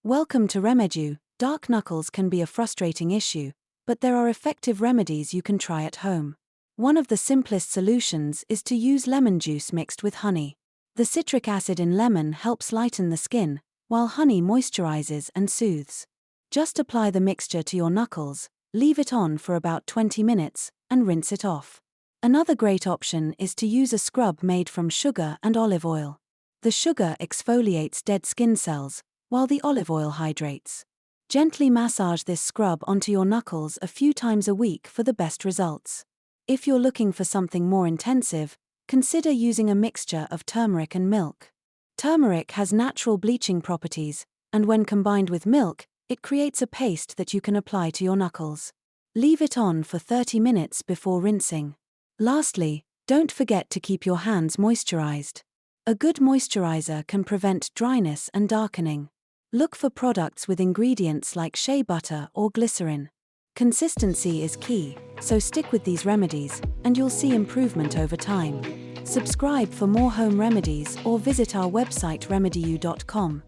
Welcome to Remedies. Dark knuckles can be a frustrating issue, but there are effective remedies you can try at home. One of the simplest solutions is to use lemon juice mixed with honey. The citric acid in lemon helps lighten the skin, while honey moisturizes and soothes. Just apply the mixture to your knuckles, leave it on for about 20 minutes, and rinse it off. Another great option is to use a scrub made from sugar and olive oil. The sugar exfoliates dead skin cells, while the olive oil hydrates. Gently massage this scrub onto your knuckles a few times a week for the best results. If you're looking for something more intensive, consider using a mixture of turmeric and milk. Turmeric has natural bleaching properties, and when combined with milk, it creates a paste that you can apply to your knuckles. Leave it on for 30 minutes before rinsing. Lastly, don't forget to keep your hands moisturized. A good moisturizer can prevent dryness and darkening. Look for products with ingredients like shea butter or glycerin. Consistency is key, so stick with these remedies, and you'll see improvement over time. Subscribe for more home remedies or visit our website remedies.com.